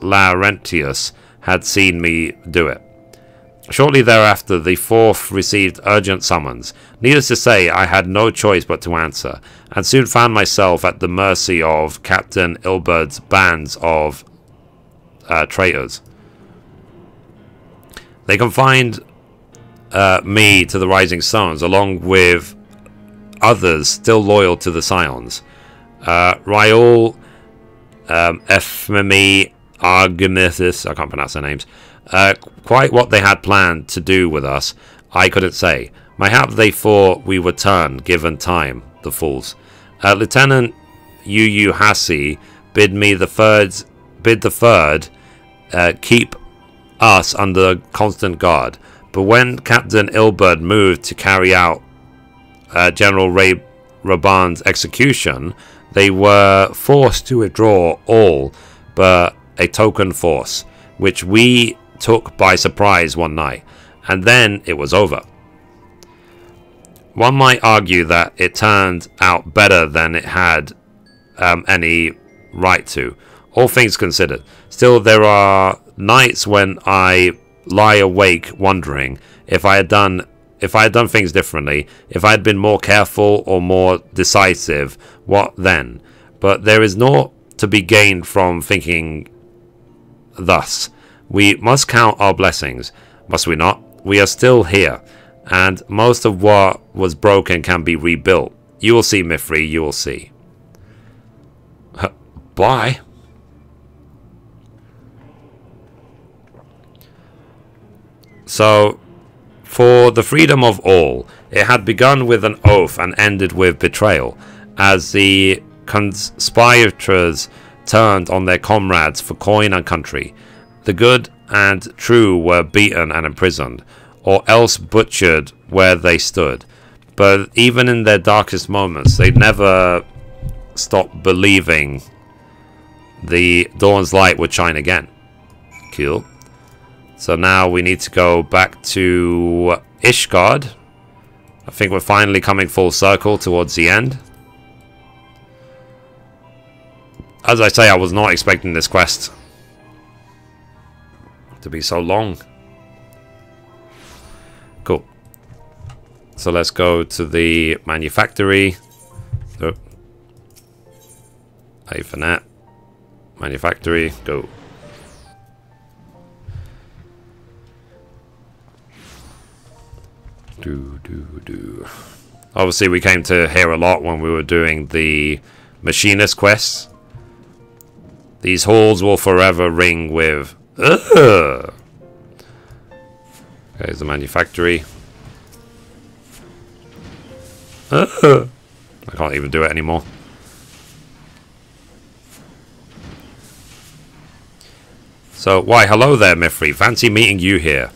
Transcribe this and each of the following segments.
Laurentius had seen me do it. Shortly thereafter, the fourth received urgent summons. Needless to say, I had no choice but to answer, and soon found myself at the mercy of Captain Ilbert's bands of traitors. They confined me to the Rising Stones, along with others still loyal to the Scions. Raoul, FFXIV Argonitis, I can't pronounce their names. Quite what they had planned to do with us, I couldn't say. Mayhap they thought we would turn, given time, the fools. Lieutenant Yu Hasi bid the third keep us under constant guard. But when Captain Ilbert moved to carry out General Ray Raban's execution, they were forced to withdraw all but a token force, which we took by surprise one night, and then it was over. One might argue that it turned out better than it had any right to, all things considered. Still, there are nights when I lie awake wondering if I had done things differently, if I had been more careful or more decisive, what then? But there is naught to be gained from thinking thus. We must count our blessings, must we not? We are still here, and most of what was broken can be rebuilt. You will see, Mithrie, you will see. Bye. So, for the freedom of all, it had begun with an oath and ended with betrayal, as the conspirators turned on their comrades for coin and country. The good and true were beaten and imprisoned, or else butchered where they stood. But even in their darkest moments, they never stopped believing the dawn's light would shine again. Cool. So now we need to go back to Ishgard. I think we're finally coming full circle towards the end. As I say, I was not expecting this quest to be so long. Cool. So let's go to the manufactory. Oh. A for that. Manufactory. Go. Obviously, we came to here a lot when we were doing the machinist quests. These halls will forever ring with ugh. There's the manufactory. I can't even do it anymore. So, why, hello there, Mithrie. Fancy meeting you here.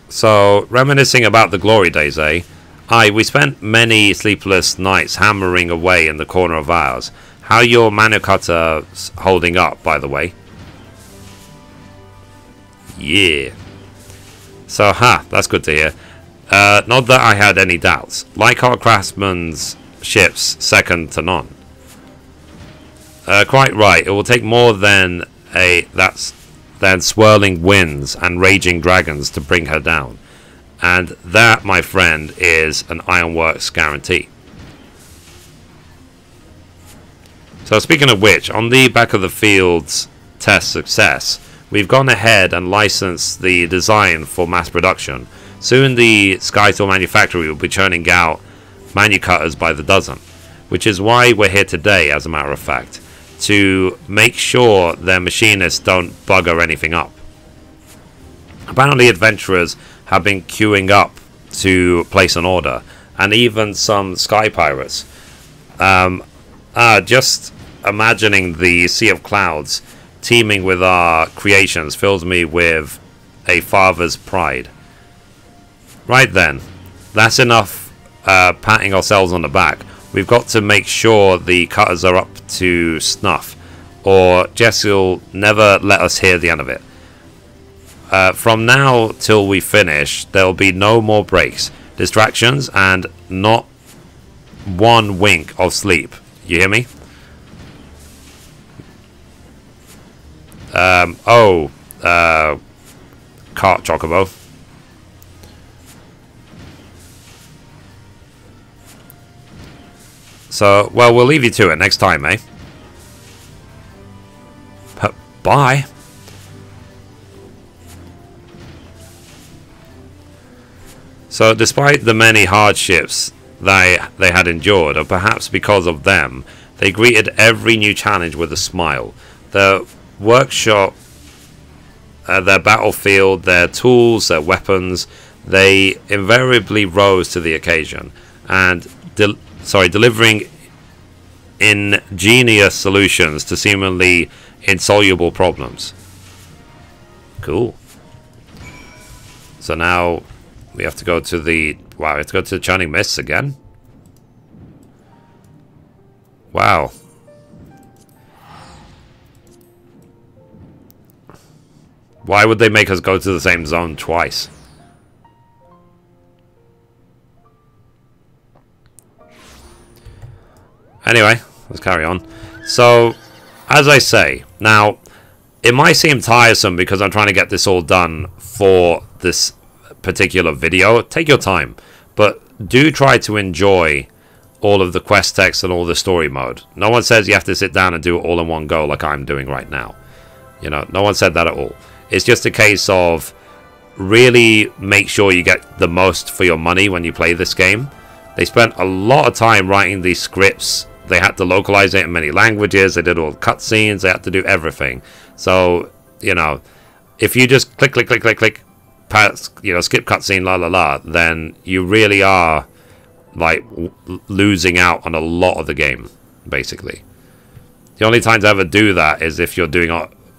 So, reminiscing about the glory days, eh? Aye, we spent many sleepless nights hammering away in the corner of ours. How are your Manucutters holding up, by the way? Yeah. So, that's good to hear. Not that I had any doubts. Like our craftsman's ships, second to none. Quite right. It will take more than swirling winds and raging dragons to bring her down. And that, my friend, is an Ironworks guarantee. So speaking of which, on the back of the field's test success, we've gone ahead and licensed the design for mass production. Soon the Skytor manufactory will be churning out Manucutters by the dozen, which is why we're here today, as a matter of fact, to make sure their machinists don't bugger anything up. Apparently adventurers have been queuing up to place an order, and even some sky pirates. Just imagining the sea of clouds teeming with our creations fills me with a father's pride. Right then, that's enough patting ourselves on the back. We've got to make sure the cutters are up to snuff, or Jesse'll never let us hear the end of it. From now till we finish, there'll be no more breaks, distractions, and not one wink of sleep. You hear me? Cart Chocobo. So, well, we'll leave you to it next time, eh? Bye. So, despite the many hardships they had endured, or perhaps because of them, they greeted every new challenge with a smile. Their workshop, their battlefield, their tools, their weapons, they invariably rose to the occasion, and delivering ingenious solutions to seemingly insoluble problems. Cool. So now we have to go to the... Wow, we have to go to the Churning Mists again? Wow. Why would they make us go to the same zone twice? Anyway, let's carry on. So, as I say, now, it might seem tiresome because I'm trying to get this all done for this particular video. Take your time, but do try to enjoy all of the quest text and all the story mode. No one says you have to sit down and do it all in one go like I'm doing right now. You know, no one said that at all. It's just a case of really make sure you get the most for your money when you play this game. They spent a lot of time writing these scripts. They had to localize it in many languages. They did all the cutscenes. They had to do everything. So, you know, if you just click, pass, you know, skip cutscene, la la la, then you really are like losing out on a lot of the game, basically. The only time to ever do that is if you're doing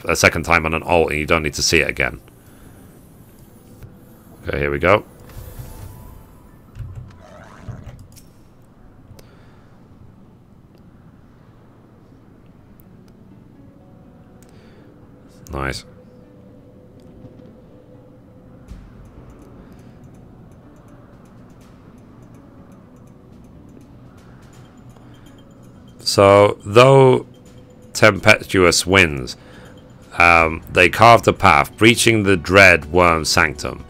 a second time on an alt and you don't need to see it again. Okay, here we go. Nice. So, though tempestuous winds, they carved a path, breaching the dread worm's sanctum.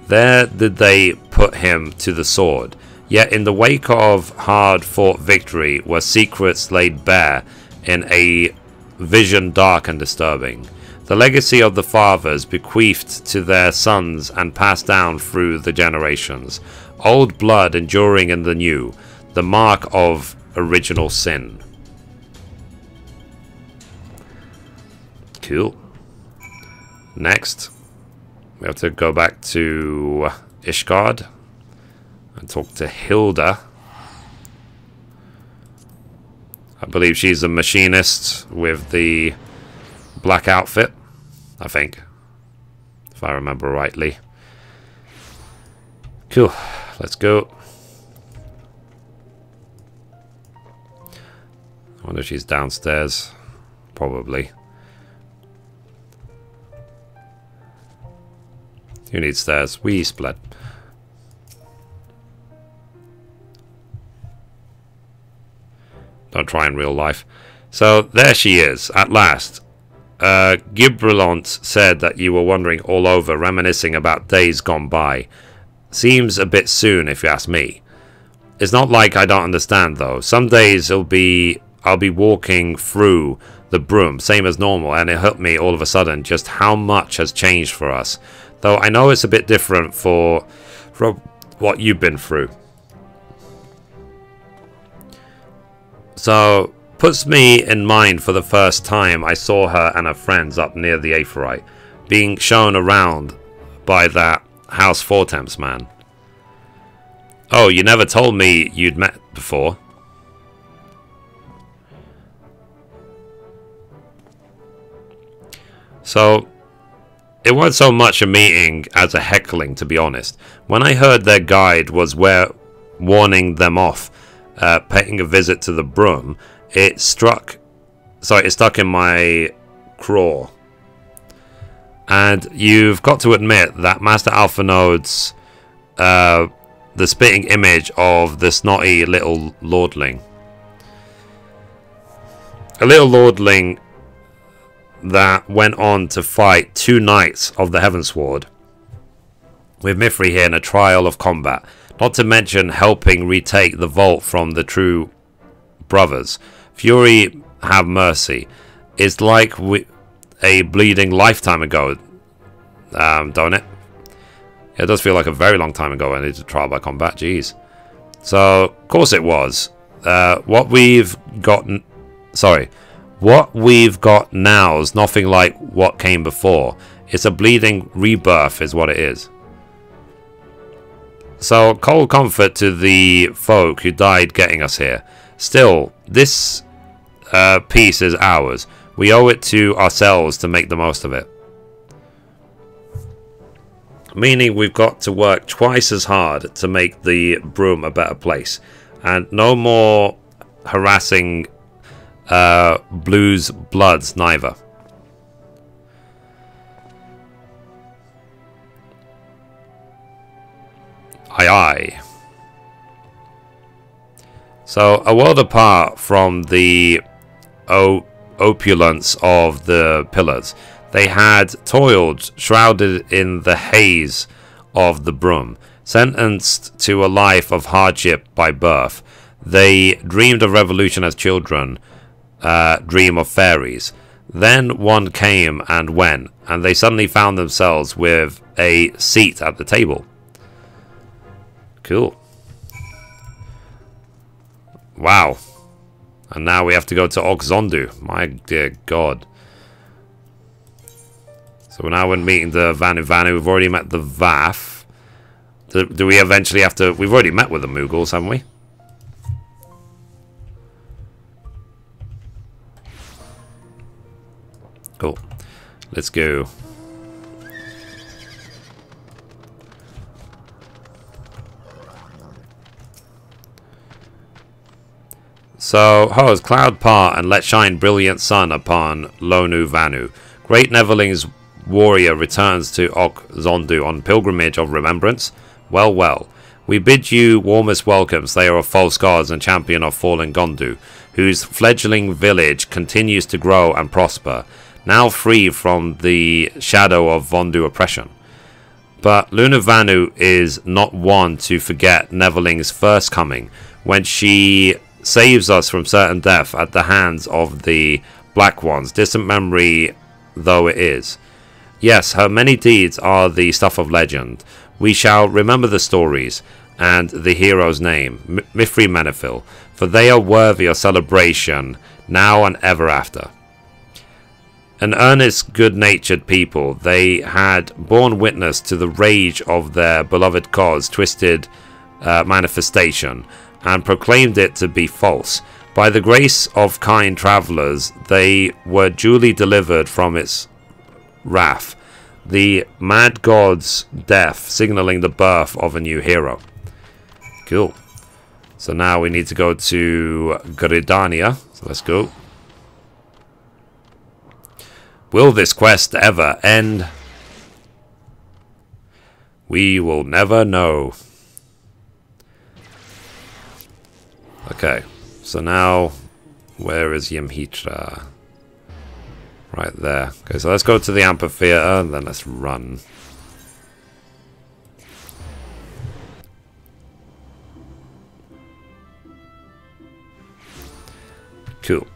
There did they put him to the sword. Yet in the wake of hard-fought victory were secrets laid bare in a vision dark and disturbing. The legacy of the fathers bequeathed to their sons and passed down through the generations. Old blood enduring in the new, the mark of original sin. Cool. Next, we have to go back to Ishgard and talk to Hilda. I believe she's a machinist with the black outfit, I think, if I remember rightly. Cool, let's go. I wonder if she's downstairs. Probably. Who needs stairs? We split. Don't try in real life. So there she is, at last. Gibralont said that you were wandering all over, reminiscing about days gone by. Seems a bit soon, if you ask me. It's not like I don't understand, though. Some days I'll be walking through the broom, same as normal, and it hit me all of a sudden just how much has changed for us. Though I know it's a bit different from what you've been through. So, puts me in mind for the first time I saw her and her friends up near the Aetheryte, being shown around by that House Fortemps man. Oh, you never told me you'd met before. So, it wasn't so much a meeting as a heckling, to be honest. When I heard their guide was warning them off, paying a visit to the broom, it stuck in my craw. And you've got to admit that Master Alpha Node's the spitting image of the snotty little lordling. A little lordling that went on to fight 2 knights of the Heavensward, with Mithrie here in a trial of combat, not to mention helping retake the vault from the true brothers. Fury have mercy. It's like a bleeding lifetime ago, don't it? It does feel like a very long time ago I needed to trial by combat, jeez. So, of course it was. What we've got now is nothing like what came before. It's a bleeding rebirth is what it is. So, cold comfort to the folk who died getting us here. Still, this piece is ours. We owe it to ourselves to make the most of it. Meaning we've got to work twice as hard to make the broom a better place. And no more harassing blues bloods neither. Aye aye. So, a world apart from the opulence of the pillars, they had toiled, shrouded in the haze of the broom, sentenced to a life of hardship by birth. They dreamed of revolution as children dream of fairies. Then one came and went, and they suddenly found themselves with a seat at the table. Cool. Wow. And now we have to go to Oxzondu. My dear God. So now we're meeting the Vanu. We've already met the Vaf. Do we eventually have to... We've already met with the Mughals, haven't we? Cool. Let's go. So, Hos, cloud part and let shine brilliant sun upon Lonu Vanu. Great Neverling's warrior returns to Oxzondu on pilgrimage of remembrance. Well, well. We bid you warmest welcome, slayer of false gods and champion of fallen Gondu, whose fledgling village continues to grow and prosper, now free from the shadow of Vondu oppression. But Luna Vanu is not one to forget Neverling's first coming, when she saves us from certain death at the hands of the Black Ones, distant memory though it is. Yes, her many deeds are the stuff of legend. We shall remember the stories and the hero's name, Mithrie Menethil, for they are worthy of celebration now and ever after. An earnest, good-natured people, they had borne witness to the rage of their beloved cause' twisted manifestation, and proclaimed it to be false. By the grace of kind travellers, they were duly delivered from its wrath, the mad god's death signalling the birth of a new hero. Cool. So now we need to go to Gridania. So let's go. Will this quest ever end? We will never know. Okay, so now, where is Yemhitra? Right there. Okay, so let's go to the amphitheater, and then let's run. Cool.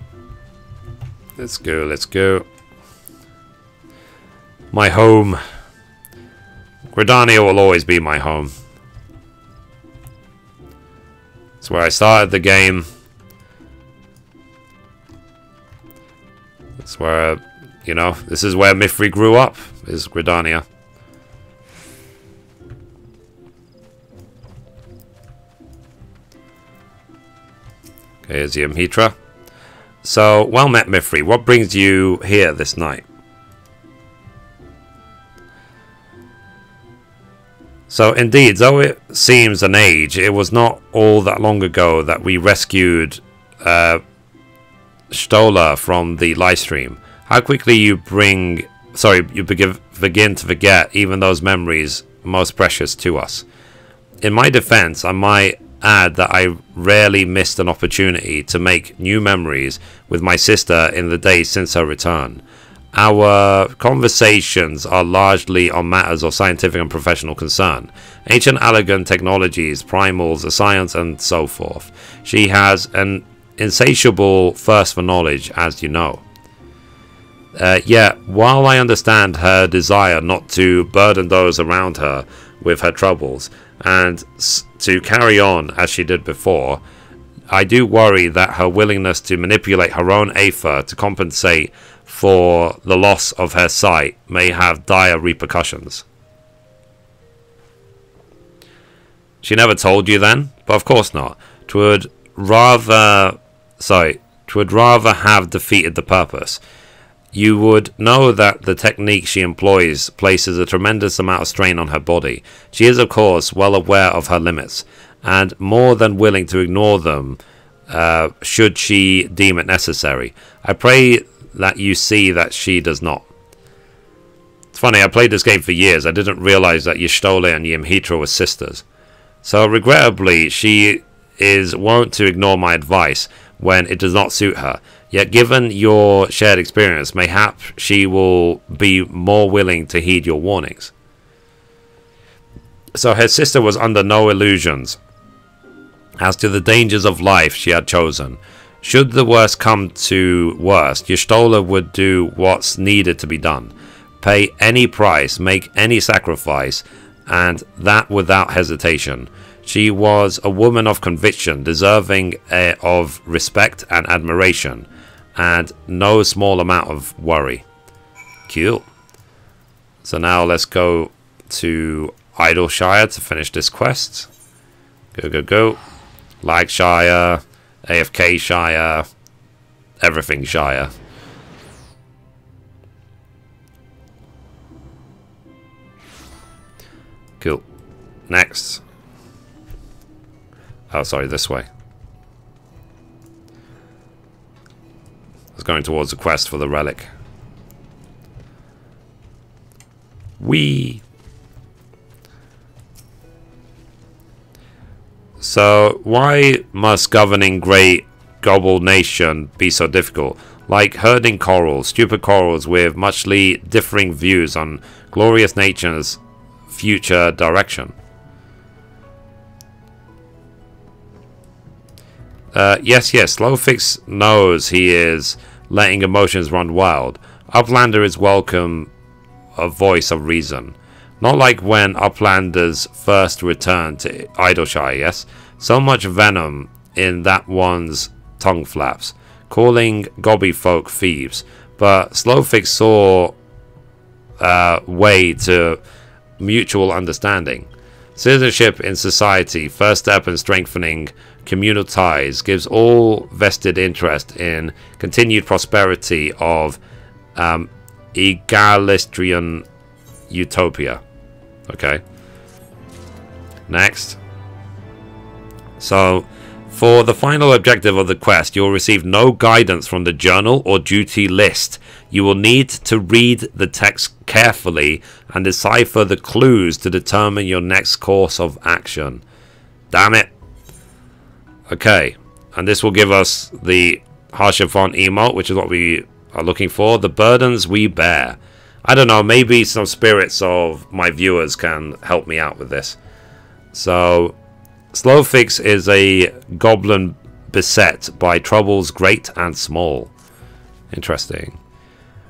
Let's go, let's go. My home. Gridania will always be my home. It's where I started the game. It's where, you know, this is where Mithrie grew up, is Gridania. Okay, here's Yemhitra. So, well met, Mithrie. What brings you here this night? So indeed, though it seems an age, it was not all that long ago that we rescued Stola from the livestream. How quickly you bring begin to forget even those memories most precious to us. In my defense, I might add that I rarely missed an opportunity to make new memories with my sister in the days since her return. Our conversations are largely on matters of scientific and professional concern. Ancient Allegan technologies, primals, a science, and so forth. She has an insatiable thirst for knowledge, as you know. Yet, while I understand her desire not to burden those around her with her troubles, and to carry on as she did before, I do worry that her willingness to manipulate her own Aether to compensate for the loss of her sight may have dire repercussions. She never told you then? But of course not. 'Twould rather have defeated the purpose. You would know that the technique she employs places a tremendous amount of strain on her body. She is, of course, well aware of her limits, and more than willing to ignore them should she deem it necessary. I pray that you see that she does not. It's funny, I played this game for years. I didn't realize that Y'shtola and Mithrie were sisters. So, regrettably, she is wont to ignore my advice when it does not suit her. Yet, given your shared experience, mayhap she will be more willing to heed your warnings. So her sister was under no illusions as to the dangers of life she had chosen. Should the worst come to worst, Y'shtola would do what's needed to be done. Pay any price, make any sacrifice, and that without hesitation. She was a woman of conviction, deserving of respect and admiration, and no small amount of worry. Cool. So now let's go to Idleshire to finish this quest. Go, go, go. Lagshire, AFK Shire, everything Shire. Cool. Next. Oh, sorry, this way. I was going towards the quest for the relic. Whee! So, why must governing great gobble nation be so difficult? Like herding corals, stupid corals with muchly differing views on glorious nature's future direction. Yes, Slowfix knows he is letting emotions run wild. Uplander is welcome a voice of reason. Not like when Uplanders first returned to Idleshire, yes? So much venom in that one's tongue flaps, calling gobby folk thieves. But Slowfix saw way to mutual understanding. Citizenship in society, first step in strengthening communal ties, gives all vested interest in continued prosperity of egalitarian utopia. Okay. Next. So, for the final objective of the quest, you will receive no guidance from the journal or duty list. You will need to read the text carefully and decipher the clues to determine your next course of action. Damn it. Okay. And this will give us the harsher font emote, which is what we are looking for. The burdens we bear. I don't know, maybe some spirits of my viewers can help me out with this. So, Slowfix is a goblin beset by troubles great and small. Interesting.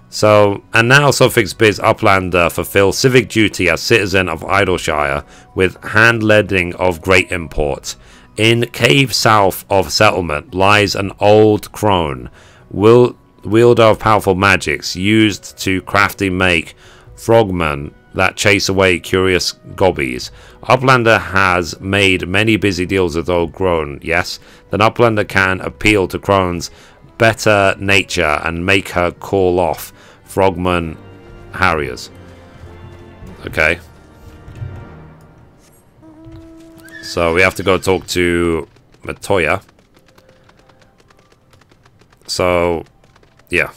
So, and now Slowfix bids Uplander fulfill civic duty as citizen of Idleshire with hand-leading of great import. In cave south of settlement lies an old crone, wielder of powerful magics, used to craftily make frogmen that chase away curious gobbies. Uplander has made many busy deals with old crone, yes? Then Uplander can appeal to crone's better nature and make her call off frogman harriers. Okay. So we have to go talk to Matoya. So, yeah.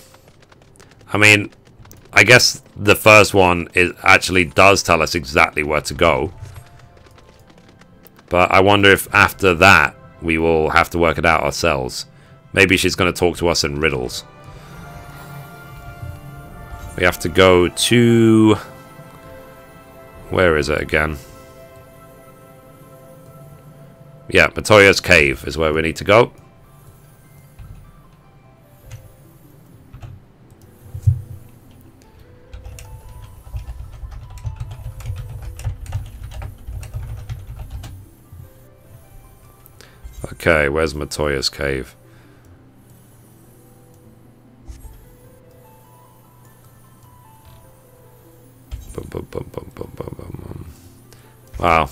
I mean, I guess the first one actually does tell us exactly where to go. But I wonder if after that we will have to work it out ourselves. Maybe she's going to talk to us in riddles. We have to go to... Where is it again? Yeah, Matoya's cave is where we need to go. Okay, where's Matoya's cave? Wow.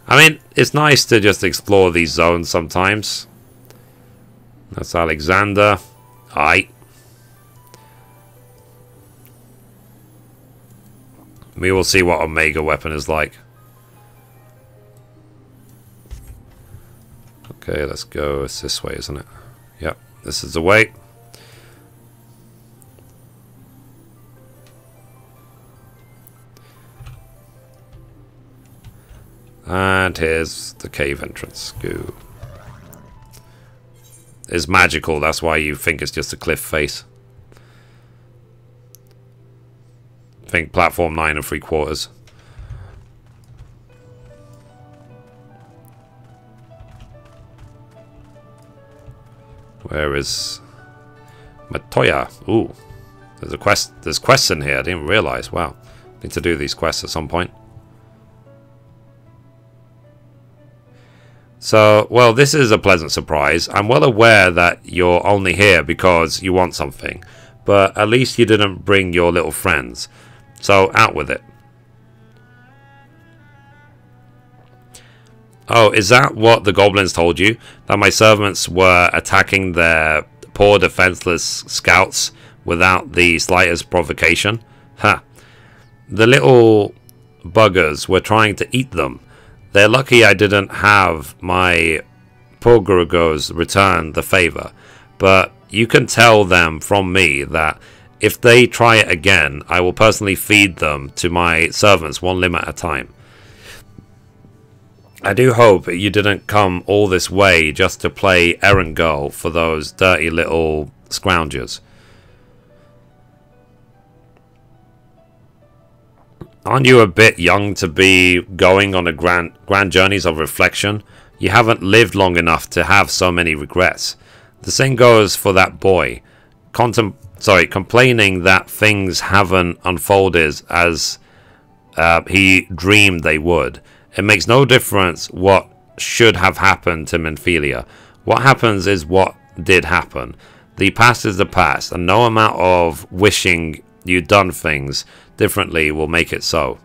I mean, it's nice to just explore these zones sometimes. That's Alexander. Aye. We will see what Omega weapon is like. Okay, let's go. It's this way, isn't it? Yep, this is the way. And here's the cave entrance. Go. It's magical, that's why you think it's just a cliff face. Think platform 9 3/4. Where is Matoya? Ooh. There's a quest. There's quests in here. I didn't realize. Wow. Need to do these quests at some point. So, well, this is a pleasant surprise. I'm well aware that you're only here because you want something. But at least you didn't bring your little friends. So, out with it. Oh, is that what the goblins told you? That my servants were attacking their poor defenseless scouts without the slightest provocation? Ha! The little buggers were trying to eat them. They're lucky I didn't have my Pogorgos return the favor. But you can tell them from me that if they try it again, I will personally feed them to my servants one limb at a time. I do hope you didn't come all this way just to play errand girl for those dirty little scroungers. Aren't you a bit young to be going on a grand journeys of reflection? You haven't lived long enough to have so many regrets. The same goes for that boy. Complaining that things haven't unfolded as he dreamed they would. It makes no difference what should have happened to Mithrie. What happens is what did happen. The past is the past, and no amount of wishing you'd done things differently will make it so.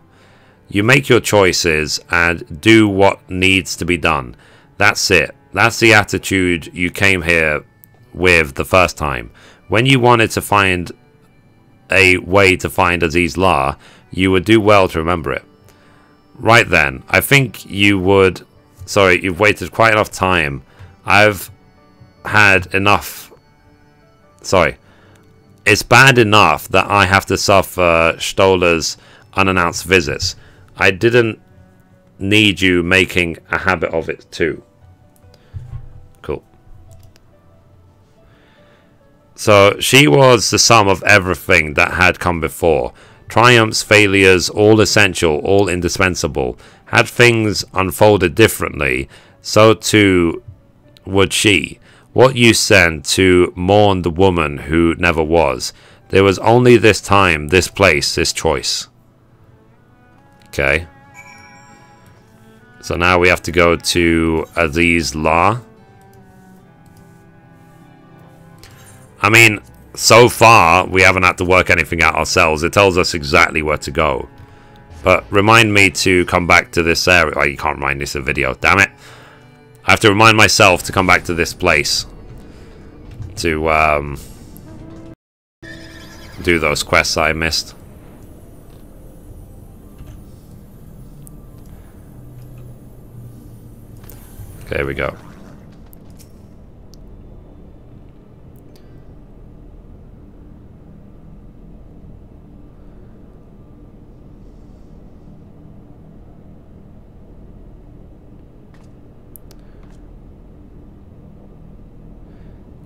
You make your choices and do what needs to be done. That's it. That's the attitude you came here with the first time. When you wanted to find a way to find Aziz La, you would do well to remember it. Right then, I think you would... Sorry, you've waited quite enough time. I've had enough... Sorry. It's bad enough that I have to suffer Stoller's unannounced visits. I didn't need you making a habit of it too. Cool. So, she was the sum of everything that had come before. Triumphs, failures, all essential, all indispensable. Had things unfolded differently, so too would she. What use then to mourn the woman who never was? There was only this time, this place, this choice. Okay. So now we have to go to Aziz La. I mean, so far, we haven't had to work anything out ourselves. It tells us exactly where to go. But remind me to come back to this area. Oh, you can't remind this in a video. Damn it. I have to remind myself to come back to this place. To, do those quests I missed. Okay, here we go.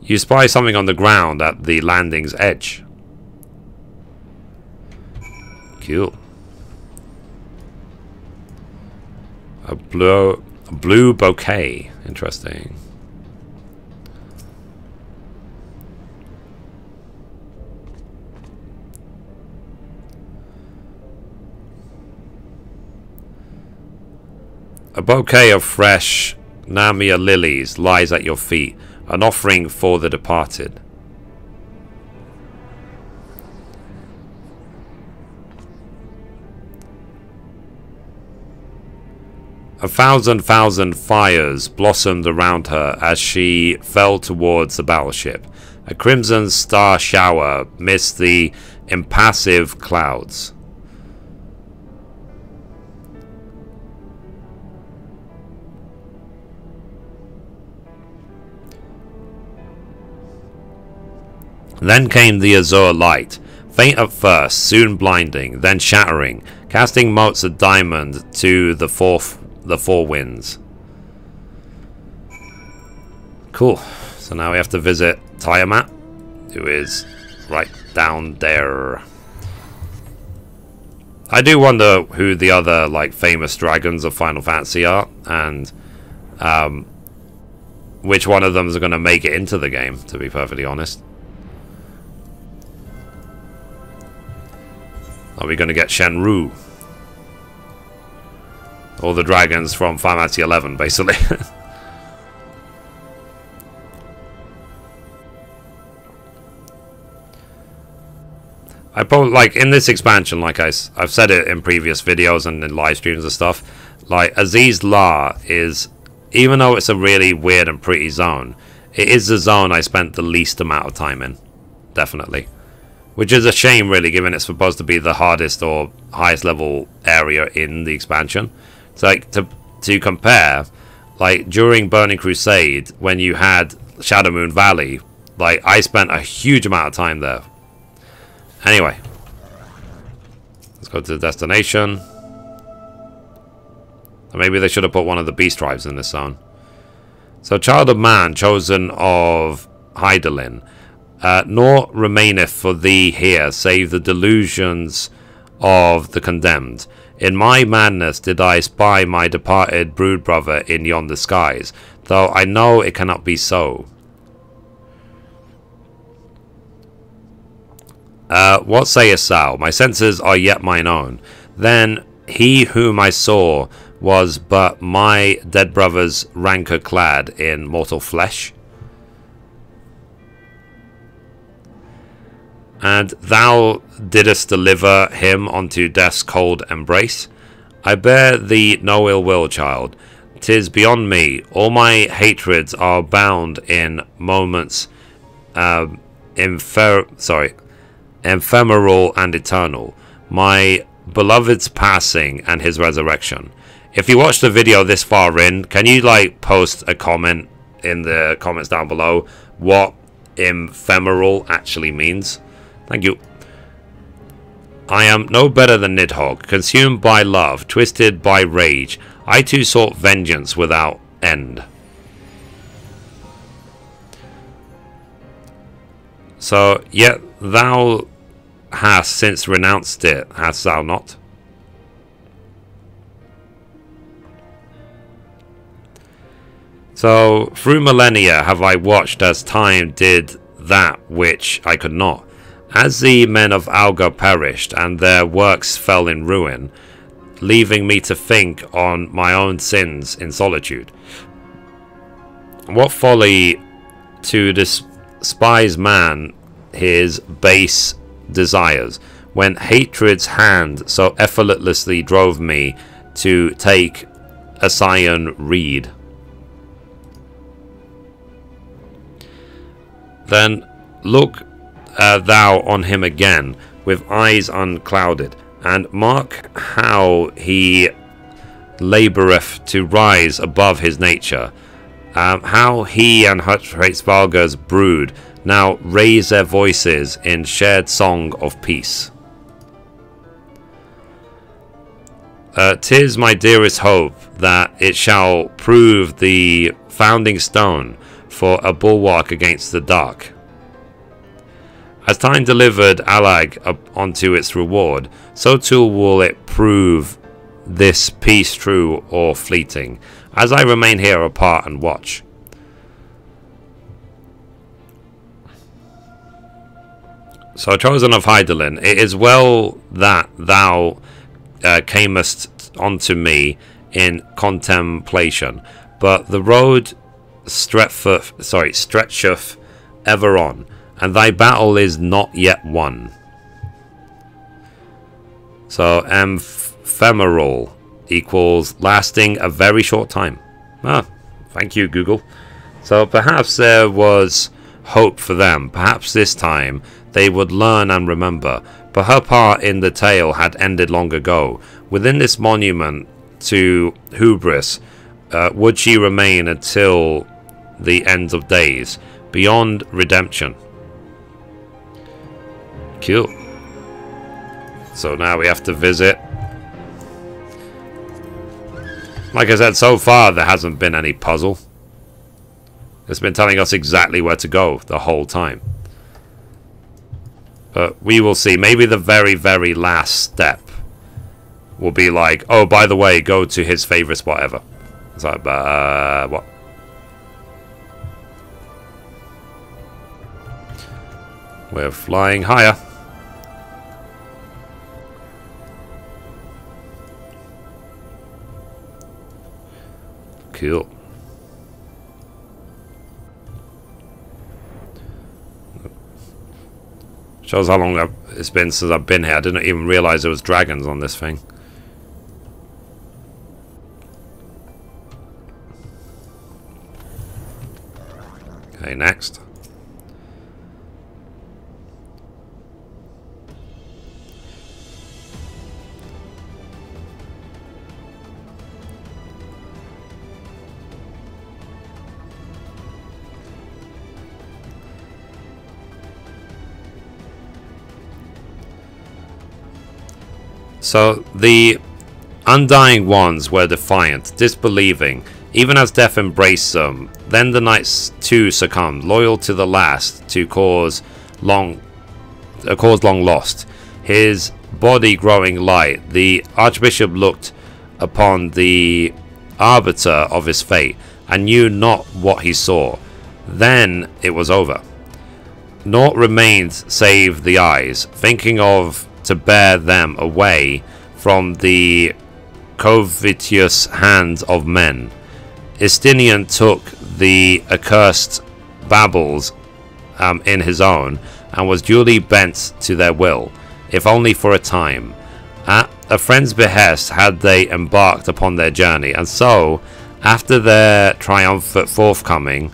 You spy something on the ground at the landing's edge. Cool. A blue bouquet. Interesting. A bouquet of fresh Namia lilies lies at your feet, an offering for the departed. A thousand fires blossomed around her as she fell towards the battleship. A crimson star shower missed the impassive clouds. Then came the azure light, faint at first, soon blinding, then shattering, casting motes of diamond to the four winds. Cool. So now we have to visit Tiamat, who is right down there. I do wonder who the other like famous dragons of Final Fantasy are, and which one of them is going to make it into the game, to be perfectly honest. Are we going to get Shenru? All the dragons from Final Fantasy XI, basically. I probably, like, in this expansion, like I've said it in previous videos and in live streams and stuff, like, Aziz La is, even though it's a really weird and pretty zone, it is the zone I spent the least amount of time in. Definitely. Which is a shame, really, given it's supposed to be the hardest or highest level area in the expansion. So, like, to compare, like, during Burning Crusade, when you had Shadow Moon Valley, like, I spent a huge amount of time there. Anyway. Let's go to the destination. Or maybe they should have put one of the beast tribes in this zone. So, Child of Man, chosen of Hydaelyn. Nor remaineth for thee here, save the delusions of the condemned. In my madness did I spy my departed brood brother in yonder skies, though I know it cannot be so. What sayest thou? My senses are yet mine own. Then he whom I saw was but my dead brother's rancour clad in mortal flesh. And thou didst deliver him unto death's cold embrace. I bear thee no ill will, child. 'Tis beyond me. All my hatreds are bound in moments ephemeral and eternal. My beloved's passing and his resurrection. If you watch the video this far in, can you like post a comment in the comments down below what ephemeral actually means? Thank you. I am no better than Nidhogg, consumed by love, twisted by rage. I too sought vengeance without end. So, yet thou hast since renounced it, hast thou not? So, through millennia have I watched as time did that which I could not. As the men of Alga perished, and their works fell in ruin, leaving me to think on my own sins in solitude. What folly to despise man his base desires, when hatred's hand so effortlessly drove me to take a Scion reed. Then look thou on him again with eyes unclouded, and mark how he laboureth to rise above his nature, how he and Heavensward's brood now raise their voices in shared song of peace. 'Tis my dearest hope that it shall prove the founding stone for a bulwark against the dark. As time delivered Alag onto its reward, so too will it prove this peace true or fleeting, as I remain here apart and watch. So, chosen of Hydaelyn, it is well that thou camest unto me in contemplation, but the road stretcheth ever on, and thy battle is not yet won. So, ephemeral equals lasting a very short time. Ah, thank you, Google. So, perhaps there was hope for them. Perhaps this time they would learn and remember. But her part in the tale had ended long ago. Within this monument to hubris, would she remain until the end of days, beyond redemption? Cool. So now we have to visit. Like I said, so far there hasn't been any puzzle. It's been telling us exactly where to go the whole time. But we will see. Maybe the very, very last step will be like, oh, by the way, go to his favorite spot ever. It's like, what? We're flying higher. Cool. Shows how long it's been since I've been here. I didn't even realize there was dragons on this thing. Okay, next. So, the Undying Ones were defiant, disbelieving, even as death embraced them. Then the knights too succumbed, loyal to the last, to cause long lost. His body growing light, the Archbishop looked upon the arbiter of his fate, and knew not what he saw. Then it was over. Naught remained save the eyes, thinking of to bear them away from the covetous hands of men. Istinian took the accursed Babels in his own, and was duly bent to their will, if only for a time. At a friend's behest had they embarked upon their journey, and so, after their triumphant homecoming,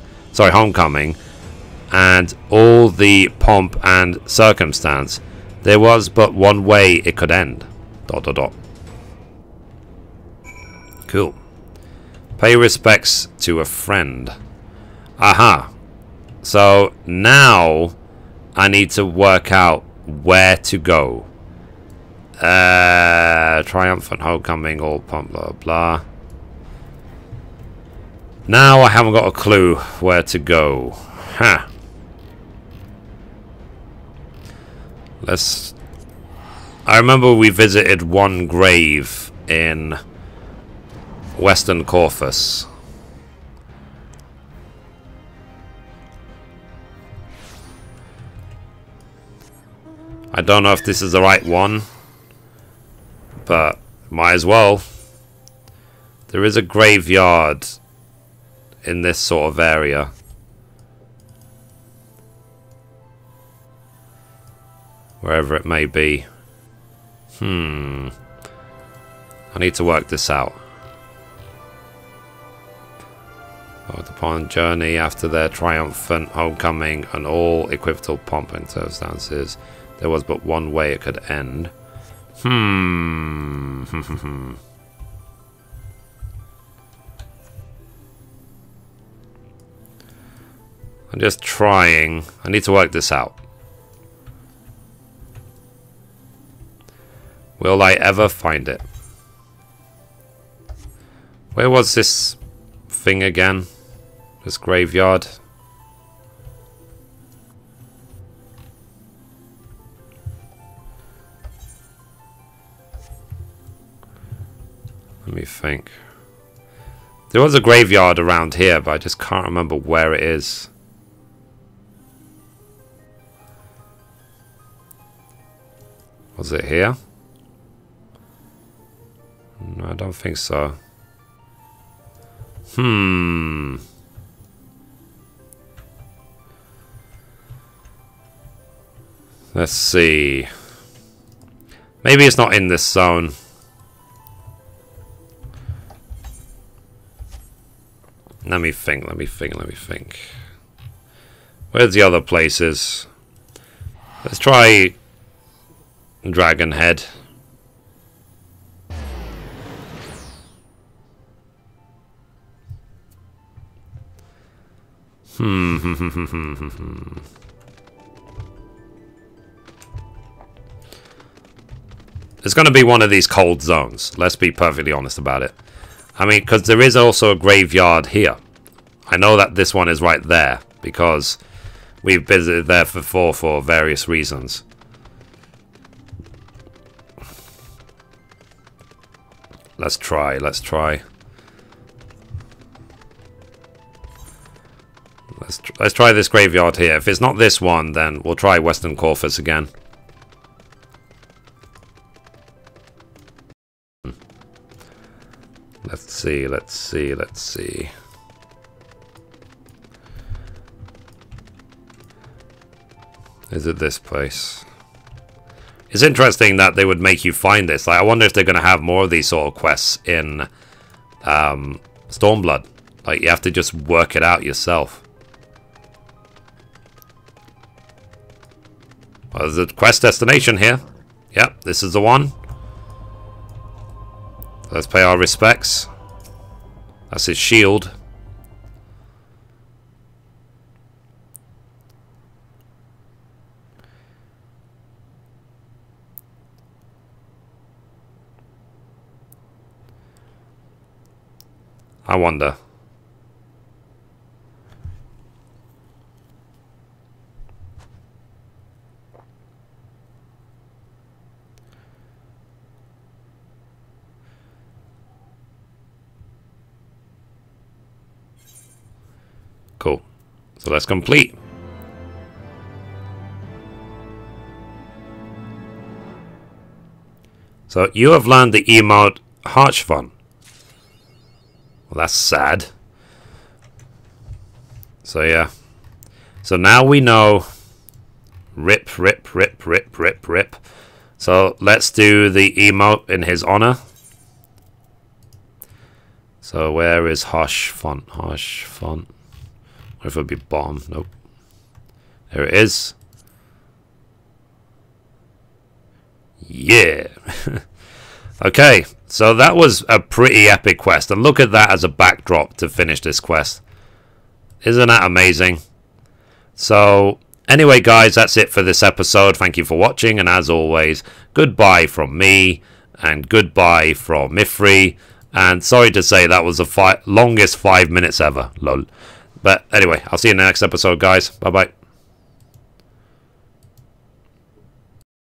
and all the pomp and circumstance, there was but one way it could end. ... Cool. Pay respects to a friend. Aha. So now I need to work out where to go. Triumphant homecoming, all pomp, blah blah. Now I haven't got a clue where to go. Huh. I remember we visited one grave in Western Corfus. I don't know if this is the right one, but might as well. There is a graveyard in this sort of area. Wherever it may be. I need to work this out. Upon journey after their triumphant homecoming and all equivocal pomp and circumstances, there was but one way it could end. I'm just trying. I need to work this out. Will I ever find it? Where was this thing again? This graveyard? me think. There was a graveyard around here, but I just can't remember where it is. Was it here? No, I don't think so. Let's see. Maybe it's not in this zone. Let me think. Where's the other places? Let's try Dragon Head. It's going to be one of these cold zones. Let's be perfectly honest about it. I mean, because there is also a graveyard here. I know that this one is right there because we've visited there before for various reasons. Let's try. Let's try this graveyard here. If it's not this one, then we'll try Western Corvus again. Let's see. Is it this place? It's interesting that they would make you find this. Like, I wonder if they're going to have more of these sort of quests in Stormblood. Like, you have to just work it out yourself. Well, there's a quest destination here. Yep, this is the one. Let's pay our respects. That's his shield. I wonder. Cool. So that's complete. So you have learned the emote Heavensward. Well, that's sad. So yeah. So now we know. Rip. So let's do the emote in his honor. So where is Heavensward? Heavensward. What if it would be bottom? Nope. There it is. Yeah. Okay, so that was a pretty epic quest. And look at that as a backdrop to finish this quest. Isn't that amazing? So, anyway guys, that's it for this episode. Thank you for watching. And as always, goodbye from me. And goodbye from Mithrie. And sorry to say that was the longest 5 minutes ever. Lol. But anyway, I'll see you in the next episode, guys. Bye-bye.